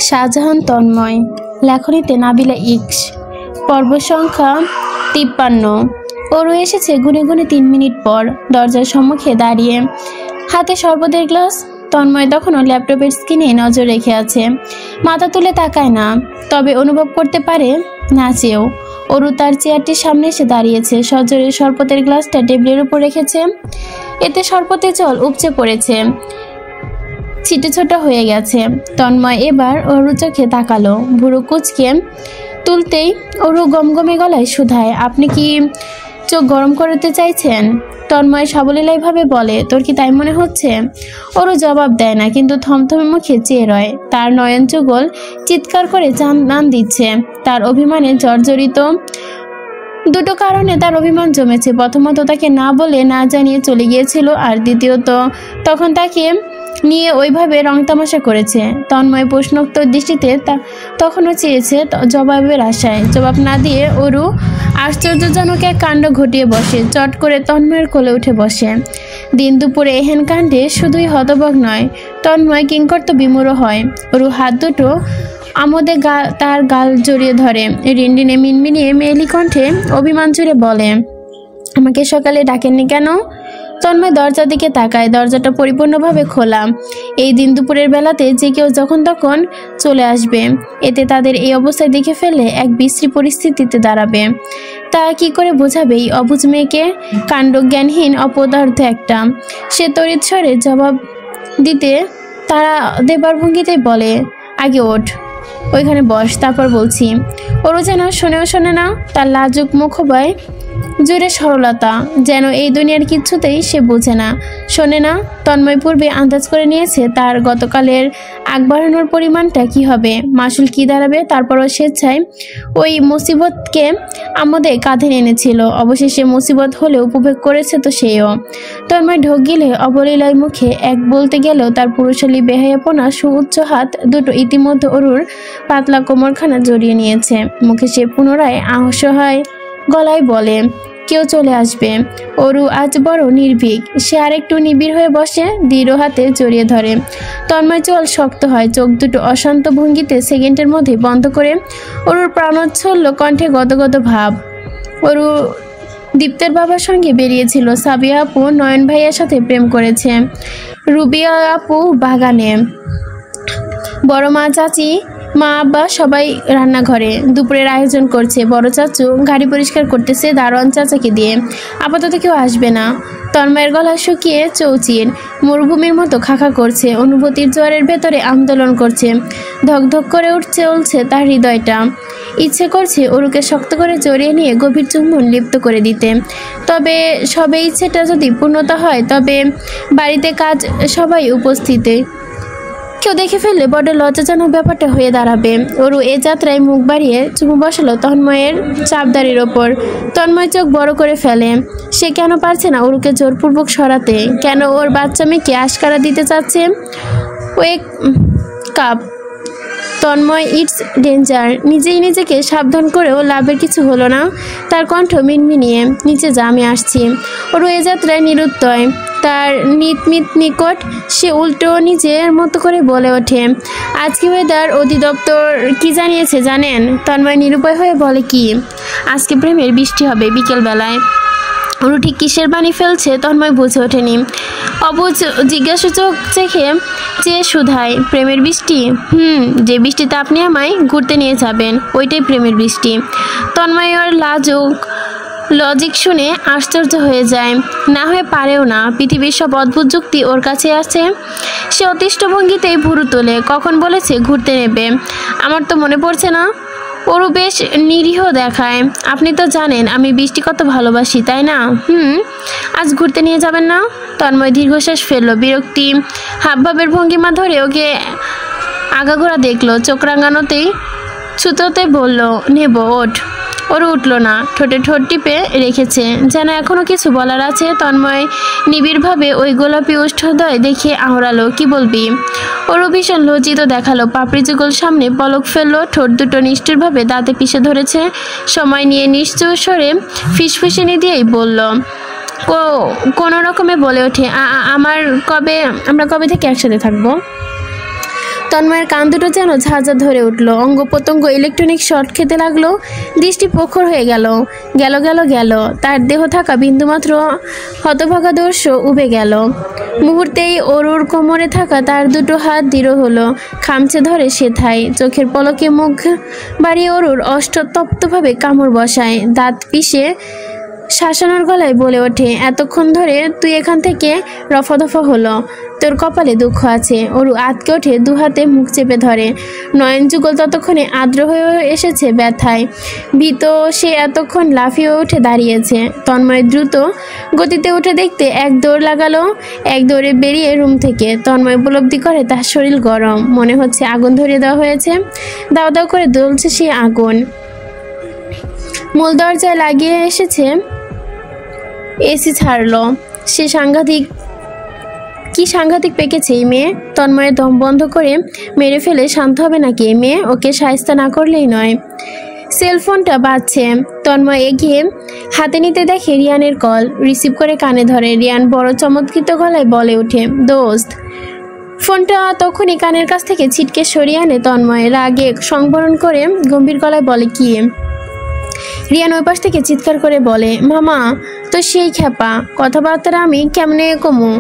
শাহজাহান তন্ময়, লেখনীতে নাবিলা ইক্স, পর্ব সংখ্যা 53। ওরও এসেছে গুনে গুনে 3 মিনিট পর, দরজার সম্মুখে দাঁড়িয়ে, হাতে শরবতের গ্লাস। তন্ময় তখনও ল্যাপটপের স্ক্রিনে নজর রেখে আছে, মাথা তুলে তাকায় না, তবে অনুভব করতে পারে না চেয়েও অরু তার চেয়ারটির সামনে এসে দাঁড়িয়েছে, সজোরে শরবতের গ্লাসটা টেবিলের উপর রেখেছে। এতে শরবতের জল উপচে পড়েছে, ছিটে ছোটা হয়ে গেছে। তন্ময় এবার অরু চোখে তাকালো, ভুরু কুচকে তুলতেই অরু গমগমে গলায় শুধায়, আপনি কি চোখ গরম করতে চাইছেন? তন্ময় সাবলীলাইভাবে বলে, তোর কি তাই মনে হচ্ছে? অরু জবাব দেয় না, কিন্তু থমথমে মুখে চেয়ে রয়। তার নয়ন যুগল চিৎকার করে জানান দিচ্ছে, তার অভিমানে জর্জরিত। দুটো কারণে তার অভিমান জমেছে। প্রথমত, তাকে না বলে না জানিয়ে চলে গিয়েছিল, আর দ্বিতীয়ত, তখন তাকে নিয়ে ওইভাবে রং তামাশা করেছে। তন্ময় প্রশ্নোত্তর দৃষ্টিতে তখনও চেয়েছে, জবাবের আশায়। জবাব না দিয়ে অরু আশ্চর্যজনক এক কাণ্ড ঘটিয়ে বসে, চট করে তন্ময়ের কোলে উঠে বসে। দিন দুপুরে এহেন কাণ্ডে শুধুই হতবাক নয়, তন্ময় কিংকর্ত বিমূঢ় হয়। অরু হাত দুটো আমোদে তার গাল জড়িয়ে ধরে, রিনরিনে মিনমিনিয়ে মেয়েলি কণ্ঠে অভিমান জুড়ে বলে, আমাকে সকালে ডাকেননি কেন? তন্ময় দরজার দিকে তাকায়, দরজাটা পরিপূর্ণভাবে খোলা। এই দিন দুপুরের বেলাতে যে কেউ যখন তখন চলে আসবে, এতে তাদের এই অবস্থায় দেখে ফেললে এক বিশ্রী পরিস্থিতিতে দাঁড়াবে। তা কি করে বোঝাবে এই অবুঝ মেয়েকে? কাণ্ডজ্ঞানহীন অপদার্থ একটা। সে তড়িৎ স্বরে জবাব দিতে তারা দেবার ভঙ্গিতেই বলে, আগে ওঠ, ওইখানে বস, তারপর বলছি। ওরও যেন শোনেও শোনে না, তার লাজুক মুখবায় জুড়ে সরলতা, যেন এই দুনিয়ার কিচ্ছুতেই সে বোঝে না, শোনে না। তন্ময় পূর্বে আন্দাজ করে নিয়েছে তার গতকালের আগ বাড়ানোর পরিমাণটা কি হবে, মাসুল কি দাঁড়াবে। তারপরও স্বেচ্ছায় ওই মুসিবতকে আমাদের কাঁধে এনেছিল, অবশেষে মুসিবত হলে উপভোগ করেছে তো সেও। তন্ময় ঢোক গিলে অবলীলায় মুখে এক বলতে গেলেও তার পুরুষালী বেহায়াপনা সুউচ্চ হাত দুটো ইতিমধ্যে অরুর পাতলা কোমরখানা জড়িয়ে নিয়েছে। মুখে সে পুনরায় অসহায় গলায় বলে, কেউ চলে আসবে। অরু আজ বড় নির্ভীক, সে আরেকটু নিবিড় হয়ে বসে, দৃঢ় হাতে জড়িয়ে ধরে। তন্ময় চোয়াল শক্ত হয়, চোখ দুটো অশান্ত ভঙ্গিতে সেকেন্ডের মধ্যে বন্ধ করে অরুর প্রাণোচ্ছল্ল কণ্ঠে গদগদ ভাব। অরু দীপ্তের বাবার সঙ্গে বেরিয়েছিল, সাবিয়া আপু নয়ন ভাইয়ার সাথে প্রেম করেছে, রুবিয়া আপু বাগানে, বড় মা, চাচি, মা, আব্বা সবাই রান্নাঘরে দুপুরের আয়োজন করছে, বড় চাচু গাড়ি পরিষ্কার করতেছে দারোয়ান চাচাকে দিয়ে। আপাতত কেউ আসবে না। তন্ময়ের গলা শুকিয়ে চৌচির, মরুভূমির মতো খাখা করছে, অনুভূতির জোয়ারের ভেতরে আন্দোলন করছে, ধকধক করে উঠছে তার হৃদয়টা। ইচ্ছে করছে অরুকে শক্ত করে জড়িয়ে নিয়ে গভীর চুম্বন লিপ্ত করে দিতে। তবে সবে ইচ্ছেটা যদি পূর্ণতা হয়, তবে বাড়িতে কাজ সবাই উপস্থিতে, কেউ দেখে ফেললে বড় লজ্জাজনক ব্যাপারটা হয়ে দাঁড়াবে। অরু এ যাত্রায় মুখ বাড়িয়ে চুমু বসালো তন্ময়ের চাপদারির ওপর। তন্ময় চোখ বড় করে ফেলে। সে কেন পারছে না অরুকে জোরপূর্বক সরাতে? কেন ওর বাচ্চা মেয়েকে আশকারা দিতে চাচ্ছে? ওয়েক কাপ তন্ময়, ইটস ডেঞ্জার। নিজেই নিজেকে সাবধান করেও লাভের কিছু হলো না। তার কণ্ঠ মিনমিনিয়ে, নিচে যা, আমি আসছি। ওর এ যাত্রায় নিরুত্তর। তার নিকট সে উল্টো নিজের মতো করে বলে ওঠে, আজকে ওয়েদার অধিদপ্তর কি জানিয়েছে জানেন? তন্ময় নিরুপায় হয়ে বলে, কি? আজকে প্রেমের বৃষ্টি হবে বিকেলবেলায়। ওরু ঠিক কিসের বাণী ফেলছে তন্ময় বুঝে ওঠেনি। অবুঝ জিজ্ঞাসু চোখ চেয়ে শুধায়, প্রেমের বৃষ্টি? যে বৃষ্টিতে আপনি আমায় ঘুরতে নিয়ে যাবেন, ওইটাই প্রেমের বৃষ্টি। তন্ময় ওর লাজুক লজিক শুনে আশ্চর্য হয়ে যায়, না হয়ে পারেও না। পৃথিবীর সব অদ্ভুত যুক্তি ওর কাছে আছে। সে অতিষ্ঠ ভঙ্গিতেই ভুরু তোলে। কখন বলেছে ঘুরতে নেবে? আমার তো মনে পড়ছে না। ওরও বেশ নিরীহ দেখায়। আপনি তো জানেন আমি বৃষ্টি কত ভালোবাসি, তাই না? আজ ঘুরতে নিয়ে যাবেন না? তন্ময় দীর্ঘশ্বাস ফেললো। বিরক্তি হাবভাবের ভঙ্গিমা ধরে ওকে আগাগোড়া দেখলো। চোখ রাঙানোতেই ছুতোতে বলল, নেব, ওঠ। ওরও উঠল না, ঠোঁটে ঠোঁট টিপে রেখেছে, যেন এখনো কিছু বলার আছে। তন্ময় নিবিড়ভাবে ওই গোলাপি উষ্ঠদয় দেখে আহরালো, কি বলবি? ওরও ভীষণ লজ্জিত দেখালো। পাপড়ি যুগল সামনে পলক ফেললো, ঠোঁট দুটো নিষ্ঠুরভাবে দাঁতে পিষে ধরেছে। সময় নিয়ে নিশ্চুর স্বরে ফিসফিসিনি দিয়েই বলল, কোনো রকমে বলে ওঠে, আমরা কবে থেকে একসাথে থাকবো? তন্ময়ের কান দুটো যেন ঝাঁঝা ধরে উঠল, অঙ্গ প্রত্যঙ্গ ইলেকট্রনিক শর্ট খেতে লাগলো, দৃষ্টি প্রখর হয়ে গেল। গেল গেল গেল, তার দেহ থাকা বিন্দুমাত্র হতভাগাদর্শ উবে গেল। মুহূর্তেই অরুর কোমরে থাকা তার দুটো হাত দৃঢ় হলো, খামচে ধরে সেথায়। চোখের পলকে মুখ বাড়িয়ে অরুর অষ্টতপ্তভাবে কামড় বসায়, দাঁত পিষে শাসানোর গলায় বলে ওঠে, এতক্ষণ ধরে তুই এখান থেকে রফাদফা হলো, তোর কপালে দুঃখ আছে। অরু আতকে ওঠে, দু হাতে মুখ চেপে ধরে। নয়ন যুগল ততক্ষণে আর্দ্র হয়ে এসেছে ব্যথায়। ভীত সে এতক্ষণ লাফিয়ে উঠে দাঁড়িয়েছে। তন্ময় দ্রুত গতিতে উঠে দেখতে এক দৌড় লাগালো, এক দৌড়ে বেরিয়ে রুম থেকে। তন্ময় উপলব্ধি করে তার শরীর গরম, মনে হচ্ছে আগুন ধরিয়ে দেওয়া হয়েছে। দাও দাও করে জ্বলছে সে আগুন। মূল দরজায় লাগিয়ে এসেছে এসি ছাড়লো। সে সাংঘাতিক পেকেছে এই মেয়ে। তন্ময়ের দম বন্ধ করে মেরে ফেলে শান্ত হবে নাকি এই মেয়ে? ওকে শায়েস্তা না করলেই নয়। সেলফোনটা বাজছে। তন্ময় এগিয়ে হাতে নিতে দেখে রিয়ানের কল। রিসিভ করে কানে ধরে। রিয়ান বড় চমৎকৃত গলায় বলে ওঠে, দোস্ত। ফোনটা তখনই কানের কাছ থেকে ছিটকে সরিয়ে আনে তন্ময়। রাগে সংবরণ করে গম্ভীর গলায় বলে, কি? রিয়ান ওই পাশ থেকে চিৎকার করে বলে, মামা তো সেই খেপা, কথাবার্তা আমি কেমনে কমু,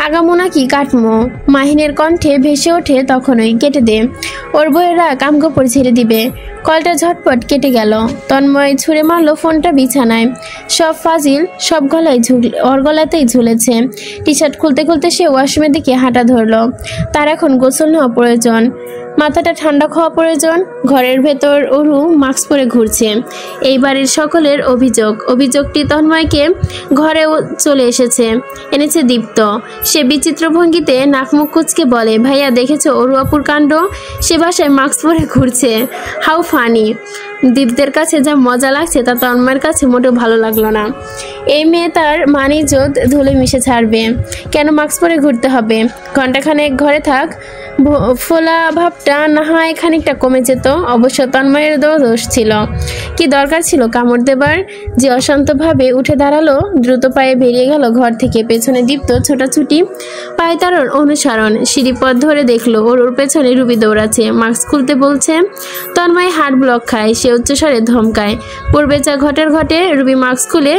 আগামো নাকি কাটমো? মাহিনের কণ্ঠে ভেসে ওঠে তখনই, কেটে দে, ওর বইয়ের রাগ আমগোপর ছেড়ে দিবে। কলটা ঝটপট কেটে গেল। তন্ময় ছুঁড়ে মারলো ফোনটা বিছানায়। সব ফাজিল সব ওর গলাতেই ঝুলেছে। টি শার্ট খুলতে খুলতে সে ওয়াশরুমের দিকে হাঁটা ধরলো। তার এখন গোসল নেওয়া প্রয়োজন, মাথাটা ঠান্ডা খাওয়া প্রয়োজন। ঘরের ভেতর অরু মাস্ক পরে ঘুরছে। এই বাড়ির সকলের অভিযোগটি তন্ময়কে ঘরেও চলে এনেছে দীপ্ত। সে বিচিত্র ভঙ্গিতে নাকমুখ কুচকে বলে, ভাইয়া দেখেছো অরু আপুর কাণ্ড? সে বাসায় মাস্ক পরে ঘুরছে। How funny. দীপদের কাছে যা মজা লাগছে তা তন্ময়ের কাছে মোটেও ভালো লাগলো না। এই মেয়ে তার মানিজ্জত ধুলে মিশে ছাড়বে। কেন মাস্ক পরে ঘুরতে হবে? ঘন্টাখানেক ঘরে থাক, ফোলা ভাবটা না হয় খানিকটা কমে যেত। অবশ্য তন্ময়ের দোষ ছিল, কি দরকার ছিল কামড় দেবার? যে অশান্তভাবে উঠে দাঁড়ালো, দ্রুত পায়ে বেরিয়ে গেল ঘর থেকে। পেছনে দীপ্ত ছোটাছুটি, পায়তারর অনুসরণ। সিঁড়িপথ ধরে দেখলো ওর পেছনে রুবি দৌড়াচ্ছে, মাস্ক খুলতে বলছে। তন্ময় হার্ট ব্লক খায়। সে উচ্চস্বরে ধমকায়, পূর্বে যা ঘটে। রুবি মাস্ক খুলে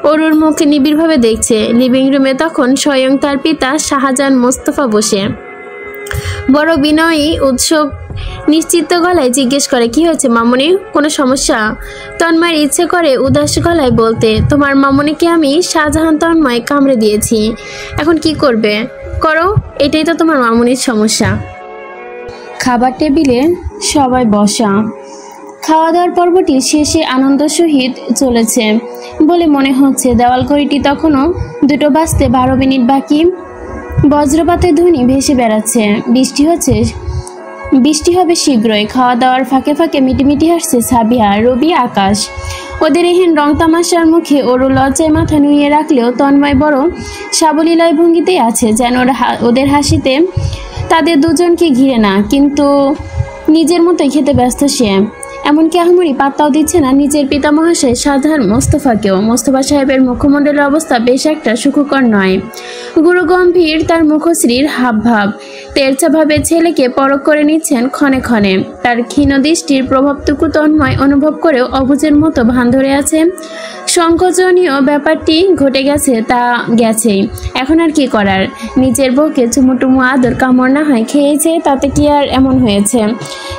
অরুর মুখে নিবিড়ভাবে দেখছে। লিভিং রুমে তখন স্বয়ং তার পিতা শাহজাহান মোস্তফা বসে। বড় বিনয়ী উৎসুক নিশ্চিত গলায় জিজ্ঞেস করে, কি হয়েছে মামুনি, কোনো সমস্যা? তন্ময়ের ইচ্ছে করে উদাস গলায় বলতে, তোমার মামুনিকে আমি শাহজাহান তন্ময় কামড়ে দিয়েছি, এখন কি করবে করো, এটাই তো তোমার মামুনির সমস্যা। খাবার টেবিলে সবাই বসা। খাওয়া দাওয়ার পর্বটি শেষে আনন্দ সহিত চলেছে বলে মনে হচ্ছে। দেওয়াল ঘড়িটি তখনও 2টো বাজতে 12 মিনিট বাকি। বজ্রপাতের ধ্বনি ভেসে বেড়াচ্ছে। বৃষ্টি হবে শীঘ্রই। খাওয়া দাওয়ার ফাঁকে ফাঁকে মিটিমিটি হাসছে সাবিহা, রবি, আকাশ। ওদের এহেন রং তামাশার মুখে ওরও লজ্জায় মাথা নুইয়ে রাখলেও তন্ময় বড় সাবলীলয় ভঙ্গিতেই আছে, যেন ওদের হাসিতে তাদের দুজনকে ঘিরে না, কিন্তু নিজের মতোই খেতে ব্যস্ত সে। এমনকি আহমরি পাত্তাও দিচ্ছে না নিজের পিতামহাশয় শাহজাহান মোস্তফাকেও। মোস্তফা সাহেবের মুখমণ্ডলের অবস্থা বেশ একটা সুখকর নয়। গুরুগম্ভীর তার মুখশ্রীর হাবভাব। তেরছাভাবে ছেলেকে পরখ করে নিচ্ছেন ক্ষণে ক্ষণে। তার ক্ষীণ দৃষ্টির প্রভাবটুকু তন্ময় অনুভব করেও অবুঝের মতো ভান ধরে আছে। সংকোচনীয় ব্যাপারটি ঘটে গেছে, তা গেছেই, এখন আর কি করার? নিজের বউকে চুমুটুমু আদর কামড় না হয় খেয়েছে, তাতে কি আর এমন হয়েছে?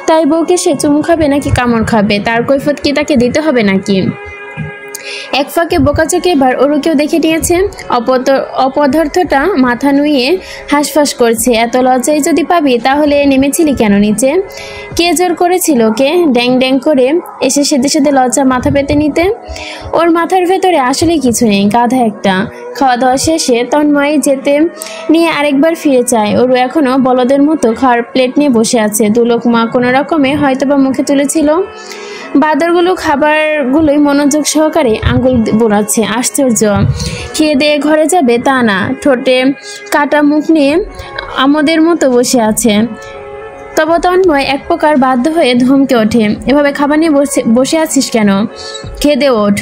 তাই বউকে সে চুমু খাবে নাকি কামড় খাবে, তার কৈফিয়ত কি তাকে দিতে হবে নাকি? এক ফাঁকে বোকাচোকে এবার ওরুকেও দেখে নিয়েছে। অপদার্থটা মাথা নুইয়ে হাঁসফাঁস করছে। এত লজ্জায় যদি পাবি তাহলে নেমেছিলি কেন নিচে? কে জোর করেছিল ওকে ড্যাং ড্যাং করে এসে সেদে সেদে লজ্জা মাথা পেতে নিতে? ওর মাথার ভেতরে আসলে কিছু নেই, গাধা একটা। খাওয়া দাওয়া শেষে তন্ময় যেতে নিয়ে আরেকবার ফিরে চায়। ওরু এখনো বলদের মতো খাওয়ার প্লেট নিয়ে বসে আছে। দুলোকমা কোনো রকমে হয়তোবা মুখে তুলেছিল। বাদরগুলো খাবারগুলোই মনোযোগ সহকারে আঙ্গুল বোড়াচ্ছে। আশ্চর্য, খেয়ে দিয়ে ঘরে যাবে তা না, ঠোঁটে কাটা মুখ নিয়ে আমোদের মতো বসে আছে। তবে তন্ময় এক প্রকার বাধ্য হয়ে ধমকে ওঠে, এভাবে খাবার নিয়ে বসে আছিস কেন, খেদে ওঠ।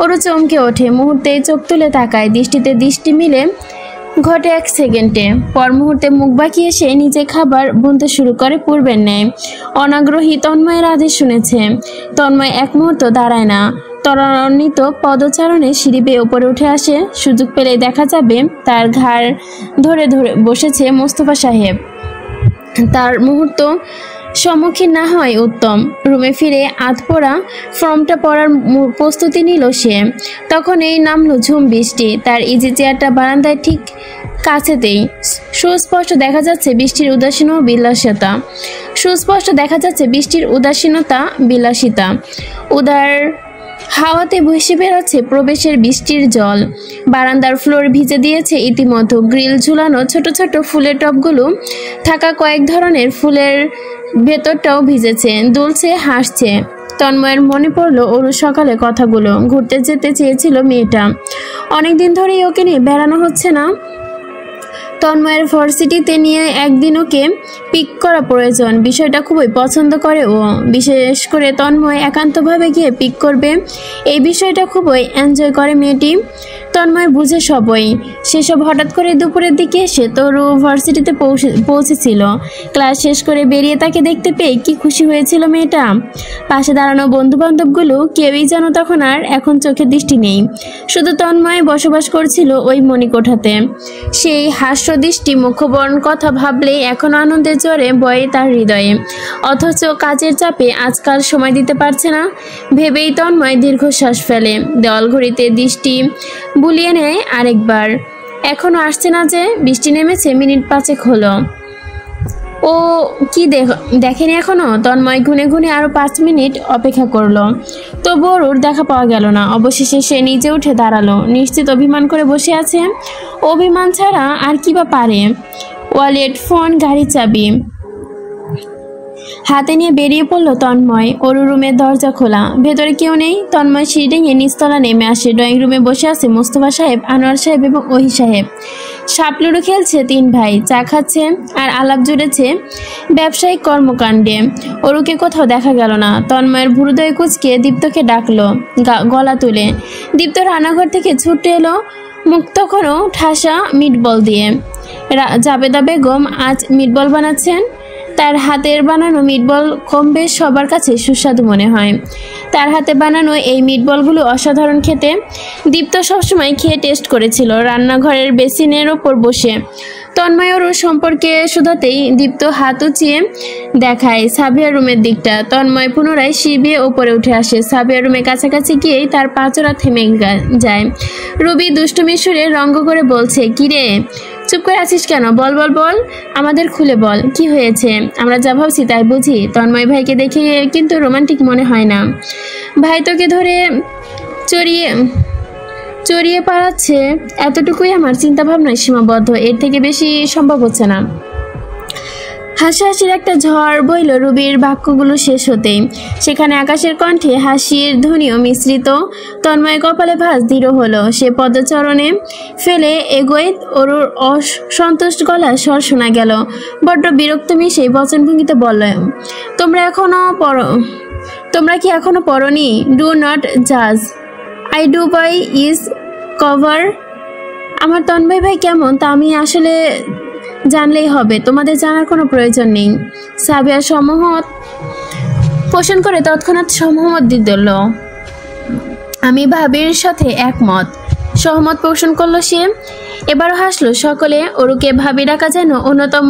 ওরও চমকে ওঠে, মুহূর্তেই চোখ তুলে তাকায়। দৃষ্টিতে দৃষ্টি মিলে ঘটে 1 সেকেন্ডে, পর মুহূর্তে মুখ বাঁকিয়ে সে নিজে খাবার বুনতে শুরু করে পূর্বের ন্যায়। অনাগ্রহী তন্ময়ের আদেশ শুনেছে। তন্ময় এক মুহূর্ত দাঁড়ায় না, ত্বরান্বিত পদচারণে সিঁড়ি বেয়ে ওপরে উঠে আসে। সুযোগ পেলে দেখা যাবে তার ঘাড় ধরে ধরে বসেছে মোস্তফা সাহেব। তার মুহূর্ত সম্মুখীন না হয় উত্তম। রুমে ফিরে আধপোড়া ফর্মটা পড়ার প্রস্তুতি নিল সে। তখন এই নামলো ঝুম বৃষ্টি। তার ইজি চেয়ারটা বারান্দায় ঠিক কাছেতেই। সুস্পষ্ট দেখা যাচ্ছে বৃষ্টির উদাসীনতা বিলাসিতা। উদার হাওয়াতে ভেসে বেরোচ্ছে প্রবেশের বৃষ্টির জল। বারান্দার ফ্লোর ভিজে দিয়েছে ইতিমধ্যে। গ্রিল ঝুলানো ছোট ছোট ফুলের টবগুলো থাকা কয়েক ধরনের ফুলের ভেতরটাও ভিজেছে, দুলছে, হাসছে। তন্ময়ের মনে পড়ল অরু সকালে কথাগুলো। ঘুরতে যেতে চেয়েছিল মেয়েটা। অনেকদিন ধরেই ওকে নিয়ে বেড়ানো হচ্ছে না। তন্ময়ের ভার্সিটিতে নিয়ে একদিন ওকে পিক করা প্রয়োজন। বিষয়টা খুবই পছন্দ করে ও। বিশেষ করে তন্ময় একান্তভাবে গিয়ে পিক করবে, এই বিষয়টা খুবই এনজয় করে মেয়েটি। তন্ময় বুঝে সবই। সেসব হঠাৎ করে দুপুরের দিকে এসে তরু ভার্সিটিতে পৌঁছেছিল। ক্লাস শেষ করে বেরিয়ে তাকে দেখতে পেয়ে কি খুশি হয়েছিল মেয়েটা। পাশে দাঁড়ানো বন্ধুবান্ধবগুলো কেউই যেন তখন আর এখন চোখের দৃষ্টি নেই। শুধু তন্ময় বসবাস করছিল ওই মণিকোঠাতে। সেই হাস্যদৃষ্টি মুখবরণ কথা ভাবলেই এখন আনন্দের জ্বরে বয়ে তার হৃদয়ে। অথচ কাজের চাপে আজকাল সময় দিতে পারছে না ভেবেই তন্ময় দীর্ঘশ্বাস ফেলে। দেওয়াল ঘড়িতে দৃষ্টি বুলিয়ে নেয় আরেকবার। এখনো আসছে না যে? বৃষ্টি নেমেছে মিনিট 5 হলো। ও কি দেখেনি এখনো? তন্ময় গুনে গুনে আরো 5 মিনিট অপেক্ষা করলো, তবুও ওর দেখা পাওয়া গেল না। অবশেষে সে নিজে উঠে দাঁড়ালো। নিশ্চিত অভিমান করে বসে আছে। অভিমান ছাড়া আর কি বা পারে? ওয়ালেট, ফোন, গাড়ির চাবি হাতে নিয়ে বেরিয়ে পড়ল তন্ময়। ওর রুমের দরজা খোলা, ভেতরে কেউ নেই। তন্ময় সিঁড়ি ডিঙিয়ে নিচতলা নেমে আসে। ড্রয়িং রুমে বসে আছে মোস্তফা সাহেব, আনোয়ার সাহেব এবং ওহি সাহেব। সাপ লুডো খেলছে 3 ভাই, চা খাচ্ছে আর আলাপ জুড়েছে ব্যবসায়িক কর্মকাণ্ডে। ওরুকে কোথাও দেখা গেল না। তন্ময়ের ভুরুদয় কুচকে দীপ্তকে ডাকলো গলা তুলে। দীপ্ত রান্নাঘর থেকে ছুটে এলো, মুখ তখনও ঠাসা মিটবল দিয়ে। জাবেদা বেগম আজ মিটবল বানাচ্ছেন। তার হাতের বানানো মিটবল কম বেশ সবার কাছে সুস্বাদু মনে হয়। তার হাতে বানানো এই মিটবলগুলো অসাধারণ খেতে। দীপ্ত সবসময় খেয়ে টেস্ট করেছিল রান্নাঘরের বেসিনের ওপর বসে। তন্ময় ওর সম্পর্কে শোধাতেই দীপ্ত হাত উঁচিয়ে দেখায় সাবিয়ার রুমের দিকটা। তন্ময় পুনরায় শিবিয়ে ওপরে উঠে আসে। সাবিয়ার রুমের কাছাকাছি গিয়েই তার পাঁচড়া থেমে যায়। রুবি দুষ্টুমি সুরে রঙ্গ করে বলছে, কিরে চুপ করে আছিস কেন? বল বল বল, আমাদের খুলে বল, কি হয়েছে? আমরা যা ভাবছি তাই বুঝি? তন্ময় ভাইকে দেখে কিন্তু রোমান্টিক মনে হয় না। ভাই তোকে ধরে চড়িয়ে পালাচ্ছে, এতটুকুই আমার চিন্তা ভাবনায় সীমাবদ্ধ। এর থেকে বেশি সম্ভব হচ্ছে না। হাসাহাসির একটা ঝড় বইল রুবির বাক্যগুলো শেষ হতেই। সেখানে আকাশের কণ্ঠে হাসির ধ্বনিও মিশ্রিত। তন্ময় কপালে ভাঁজ দৃঢ় হলো। সে পদচরণে ফেলে এগোয়। ওরুর অসন্তুষ্ট গলা স্বর শোনা গেল। বড্ড বিরক্ত মিশে বচনভঙ্গিতে বলল, তোমরা কি এখনো পড়নি? ডু নট জাজ, I do by its cover. আমার তন্ময় ভাই কেমন তা আমি আসলে জানলেই হবে, তোমাদের জানার কোনো প্রয়োজন নেই। সাবিয়া সমহত পোষণ করে তৎক্ষণাৎ সহমত দিল। আমি ভাবির সাথে একমত, সহমত পোষণ করলো সে। এবারও হাসলো সকলে। ওরুকে ভাবি ডাকা যেন অন্যতম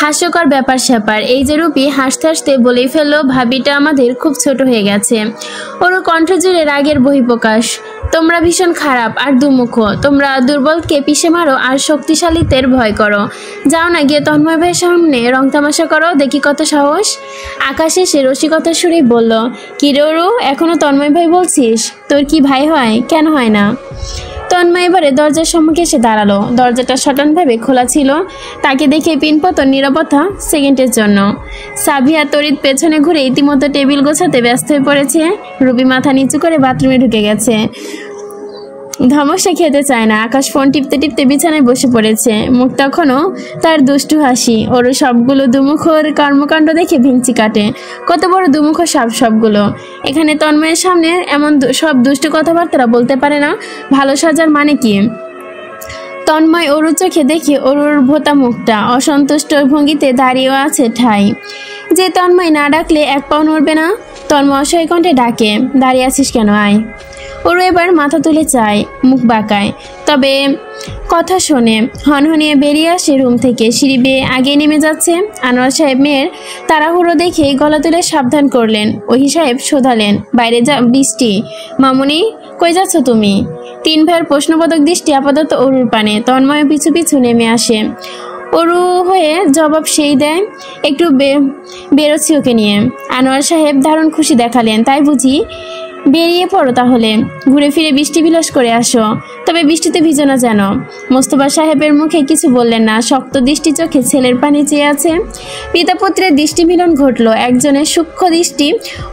হাস্যকর ব্যাপার স্যাপার। এই যে রূপী হাসতে হাসতে বলেই ফেললো, ভাবিটা আমাদের খুব ছোট হয়ে গেছে। ওর কণ্ঠ জুড়ে রাগের বহিঃপ্রকাশ। তোমরা ভীষণ খারাপ আর দুমুখ। তোমরা দুর্বলকে পিষে মারো আর শক্তিশালীদের ভয় করো। যাও না গিয়ে তন্ময় ভাইয়ের সামনে রং তামাশা করো, দেখি কত সাহস। আকাশ এসে রসিকতার সুরেই বলল, কি রে ওরু, এখনো তন্ময় ভাই বলছিস? তোর কি ভাই হয়? কেন হয় না? তন্ময় এবারে দরজার সম্মুখে এসে দাঁড়ালো। দরজাটা সটানভাবে খোলা ছিল। তাকে দেখে পিনপতন নীরবতা সেকেন্ডের জন্য। সাবিয়া তড়িৎ পেছনে ঘুরে ইতিমধ্যে টেবিল গোছাতে ব্যস্ত হয়ে পড়েছে। রুবি মাথা নিচু করে বাথরুমে ঢুকে গেছে। ধমসে খেতে চায় না। আকাশ ফোন টিপতে টিপতে বিছানায় বসে পড়েছে। মুখ তখনও তার দুষ্টু হাসি। ওর সবগুলো দুমুখোর কর্মকাণ্ড দেখে ভিঞ্চি কাটে। কত বড় দুমুখ সাপ সবগুলো। এখানে তন্ময়ের সামনে এমন সব দুষ্টু কথাবার্তা বলতে পারে না। ভালো সাজার মানে কি? তন্ময় অরুর চোখে দেখে অরুর ভোতা মুখটা অসন্তুষ্ট ভঙ্গিতে দাঁড়িয়েও আছে ঠাই। যে তন্ময় না ডাকলে এক পাও নড়বে না। তন্ময় অসহায় কণ্ঠে ডাকে, দাঁড়িয়ে আছিস কেন, আয়। অরু এবার মাথা তুলে চায়, মুখ বাঁকায়, তবে কথা শোনে। হনহনিয়ে বেরিয়ে আসে রুম থেকে, সিঁড়ি বেয়ে আগে নেমে যাচ্ছে। আনোয়ার সাহেব মেয়ের তাড়াহুড়ো দেখে গলা তুলে সাবধান করলেন। ওহি সাহেব শোধালেন, বাইরে যা বৃষ্টি। মামুনি, কই যাচ্ছ তুমি? তিন ভাইয়ের প্রশ্নবোধক দৃষ্টি আপাতত অরুর পানে। তন্ময় পিছু পিছু নেমে আসে। অরু হয়ে জবাব সেই দেয়, একটু বেরোচ্ছি ওকে নিয়ে। আনোয়ার সাহেব দারুণ খুশি দেখালেন, তাই বুঝি? বেরিয়ে পড়ো তাহলে, ঘুরে ফিরে বৃষ্টি বিলাস করে আসো, তবে বৃষ্টিতে ভিজো না যেন। মোস্তফা সাহেবের মুখে কিছু বললেন না, শক্ত দৃষ্টি চোখে ছেলের পানি চেয়ে আছে। পিতা পুত্রের দৃষ্টি মিলন ঘটল, একজনের সূক্ষ্ম দৃষ্টি,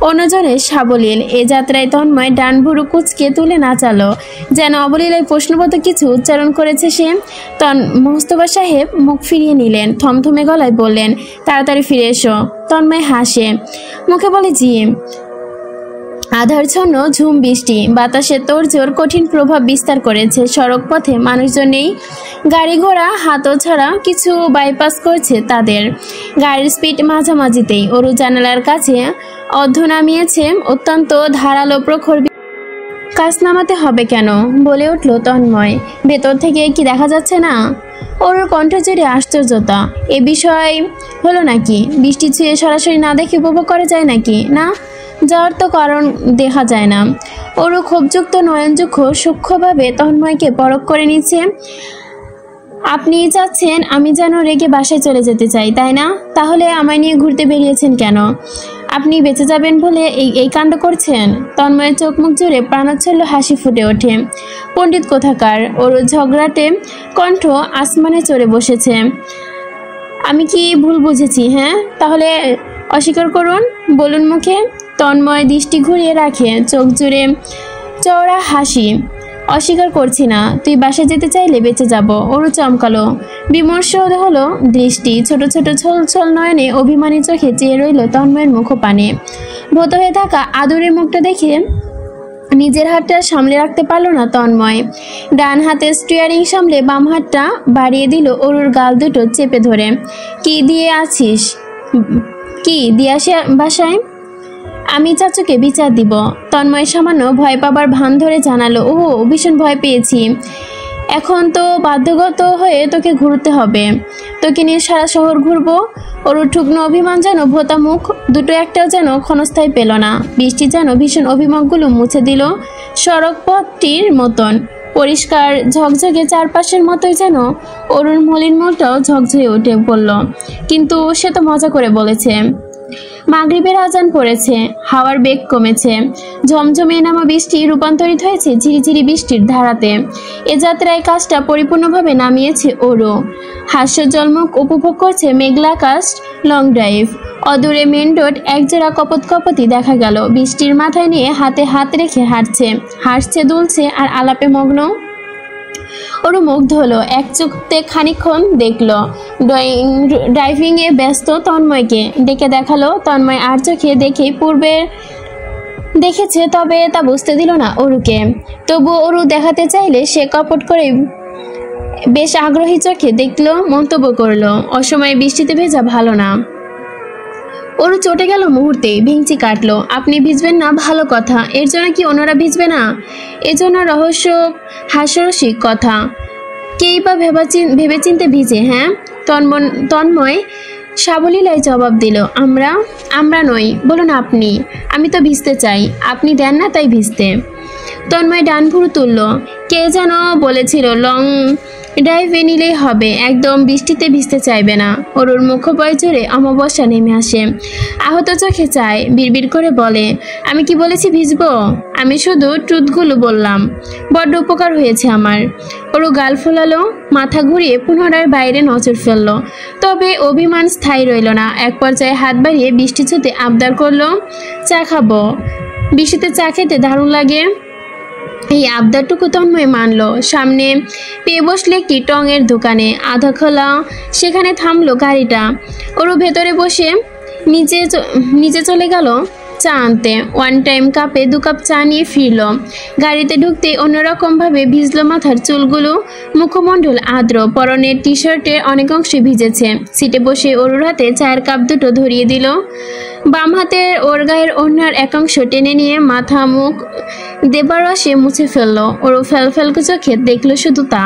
অন্যজনের সাবলীল। এ যাত্রায় তন্ময় ডান ভুরু কুচকে তুলে নাচালো, যেন অবলীলায় প্রশ্নবোধক কিছু উচ্চারণ করেছে সে। মোস্তফা সাহেব মুখ ফিরিয়ে নিলেন, থমথমে গলায় বললেন, তাড়াতাড়ি ফিরে এসো। তন্ময় হাসে, মুখে বলে, জি। আধারচ্ছন্ন ঝুম বৃষ্টি, বাতাসে তোড়জোড় কঠিন প্রভাব বিস্তার করেছে। সড়ক পথে মানুষজন নেই, গাড়ি ঘোড়া হাতও ছাড়া কিছু বাইপাস করছে তাদের। গাড়ির স্পিড মাঝামাঝিতেই। অরু জানালার কাছে অর্ধ নামিয়েছে, অত্যন্ত ধারালো প্রখর। কাজ নামাতে হবে কেন, বলে উঠল তন্ময়। ভেতর থেকে কি দেখা যাচ্ছে না? ওর কণ্ঠ জুড়ে আশ্চর্যতা। এ বিষয় হলো নাকি? বৃষ্টি ছুঁয়ে সরাসরি না দেখে উপভোগ করা যায় নাকি? না, যাওয়ার তো কারণ দেখা যায় না। ওরও ক্ষোভযুক্ত নয়নযুক্ষ সূক্ষ্মভাবে তন্ময়কে পরখ করে নিচ্ছে। আপনি চাচ্ছেন আমি যেন রেগে বাসায় চলে যেতে চাই, তাই না? তাহলে আমায় নিয়ে ঘুরতে বেরিয়েছেন কেন? আপনি বেঁচে যাবেন বলে এই কাণ্ড করছেন? তন্ময়ের চোখ মুখ জুড়ে প্রাণোচ্ছল্ল হাসি ফুটে ওঠে। পণ্ডিত কোথাকার! ওর ঝগড়াটে কণ্ঠ আসমানে চড়ে বসেছে। আমি কি ভুল বুঝেছি? হ্যাঁ, তাহলে অস্বীকার করুন, বলুন মুখে। তন্ময় দৃষ্টি ঘুরিয়ে রাখে, চোখ জুড়ে চওড়া হাসি। অস্বীকার করছি না, তুই বাসায় যেতে চাইলে বেঁচে যাব। ওরও চমকালো, বিমর্ষ হলো দৃষ্টি। ছোট ছোট ছল ছল নয়নে অভিমানী চোখে চেয়ে রইল তন্ময়ের মুখপানে। ভূত হয়ে থাকা আদুরের মুখটা দেখে নিজের হাতটা সামলে রাখতে পারল না তন্ময়। ডান হাতে স্টিয়ারিং সামলে বাম হাতটা বাড়িয়ে দিল অরুর গাল দুটো চেপে ধরে। কি দিয়ে আছিস? কি দিয়ে আসি বাসায়? আমি চাচুকে বিচার দিব। তন্ময় সামান্য ভয় পাবার ভান ধরে জানালো, ও ভীষণ ভয় পেয়েছি। এখন তো বাধ্যগত হয়ে তোকে ঘুরতে হবে, তোকে নিয়ে সারা শহর ঘুরবো। ওর ঠুকনো অভিমান যেন ভোতা মুখ দুটো একটাও যেন ক্ষণস্থায়ী পেল না। বৃষ্টি যেন ভীষণ অভিমানগুলো মুছে দিল। সড়ক পথটির মতন পরিষ্কার ঝকঝকে চারপাশের মতোই যেন অরুণ মলিন মুখটাও ঝকঝকে উঠে পড়ল। কিন্তু সে তো মজা করে বলেছে। মাগরিবের আজান পড়েছে, হাওয়ার বেগ কমেছে। ঝমঝমে নামা বৃষ্টি রূপান্তরিত হয়েছে ঝিরিঝিরি বৃষ্টির ধারাতে। এ যাত্রায় কাজটা পরিপূর্ণভাবে নামিয়েছে ওরও। হাস্যজলমুখ উপভোগ করছে মেঘলা আকাশ। লং ড্রাইভ, অদূরে মেন রোড, একজোড়া কপত কপতি দেখা গেল। বৃষ্টির মাথায় নিয়ে হাতে হাত রেখে হাসছে দুলছে আর আলাপে মগ্ন। ওরও মুগ্ধ হলো, এক চোখতে খানিকক্ষণ দেখলো। ড্রাইভিংয়ে ব্যস্ত তন্ময়কে ডেকে দেখালো। তন্ময় আর চোখে দেখেই পূর্বে দেখেছে, তবে তা বুঝতে দিল না অরুকে। তবু অরু দেখাতে চাইলে সে কপট করে বেশ আগ্রহী চোখে দেখলো, মন্তব্য করলো, অসময়ে বৃষ্টিতে ভেজা ভালো না। ওরু চটে গেল মুহূর্তে, ভেঙচি কাটলো। আপনি ভিজবেন না, ভালো কথা, এর জন্য কি অন্যরা ভিজবে না? এজন্য হাস্যরসিক কথা। কেই বা ভেবেচিন্তে ভিজে? হ্যাঁ, তন্ময় সাবলীলায় জবাব দিল, আমরা নই, বলুন আপনি। আমি তো ভিজতে চাই, আপনি দেন না তাই ভিজতে। তন্ময় ডান ভুরু তুলল। কে যেন বলেছিল লং ড্রাইভে নিলেই হবে, একদম বৃষ্টিতে ভিজতে চাইবে না। অরুর মুখপয় জুড়ে অমাবস্যা নেমে আসে। আহত চোখে চায়, বিড়বিড় করে বলে, আমি কি বলেছি ভিজবো? আমি শুধু ট্রুথগুলো বললাম, বড্ড উপকার হয়েছে আমার। ওরু গাল ফোলালো, মাথা ঘুরিয়ে পুনরায় বাইরে নজর ফেললো। তবে অভিমান স্থায়ী রইল না। এক পর্যায়ে হাত বাড়িয়ে বৃষ্টি ছুঁতে আবদার করলো, চা খাবো, বৃষ্টিতে চা খেতে দারুণ লাগে। এই আবদারটুকু তন্ময় মানল। সামনে পেয়ে বসলে কি টঙের দোকানে, আধা খোলা। সেখানে থামলো গাড়িটা। ওরও ভেতরে বসে নিচে চলে গেল। চা আনতে। ওয়ান টাইম কাপে 2 কাপ চা নিয়ে ফিরল। গাড়িতে ঢুকতে অন্যরকমভাবে ভিজল মাথার চুলগুলো, মুখমণ্ডল আর্দ্র, পরনের টি শার্টে অনেক অংশে ভিজেছে। সিটে বসে অরুর হাতে চায়ের কাপ দুটো ধরিয়ে দিল। বাম হাতের ওর গায়ের ওড়নার একাংশ টেনে নিয়ে মাথা মুখ দেবারসে মুছে ফেলল। ওরও ফেলফেলকে চোখে দেখল শুধু তা।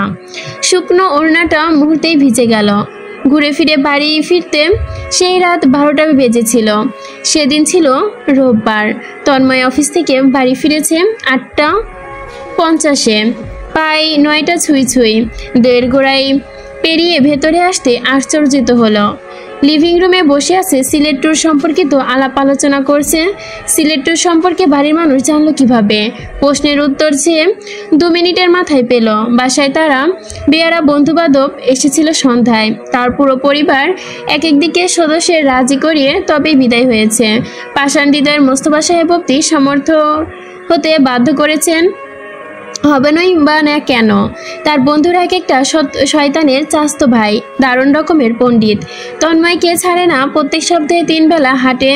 শুকনো ওড়নাটা মুহূর্তেই ভিজে গেল। ঘুরে ফিরে বাড়ি ফিরতে সেই রাত 12টা বেজেছিল। সেদিন ছিল রোববার। তন্ময় অফিস থেকে বাড়ি ফিরেছে 8:50-এ, প্রায় 9টা ছুঁই ছুঁই। দইয়ের গোড়ায় পেরিয়ে ভেতরে আসতে আশ্চর্যিত হলো। লিভিং রুমে বসে আছে, সিলেট ট্যুর সম্পর্কিত আলাপ আলোচনা করছে। সিলেট ট্যুর সম্পর্কে বাড়ির মানুষ জানলো কিভাবে? প্রশ্নের উত্তর চেয়ে 2 মিনিটের মাথায় পেল। বাসায় তারা বেয়ারা বন্ধুবান্ধব এসেছিল সন্ধ্যায়। তার পুরো পরিবার এক একদিকে সদস্যের রাজি করিয়ে তবেই বিদায় হয়েছে। পাষাণ হৃদয়ের মোস্তফা সাহেব অবধি সমর্থ হতে বাধ্য করেছেন। হবেনই বা না কেন? তার বন্ধুরা এক একটা শয়তানের চাস্তো ভাই, দারুণ রকমের পণ্ডিত। তন্ময়কে ছাড়ে না, প্রত্যেক সপ্তাহে 3 বেলা হাটে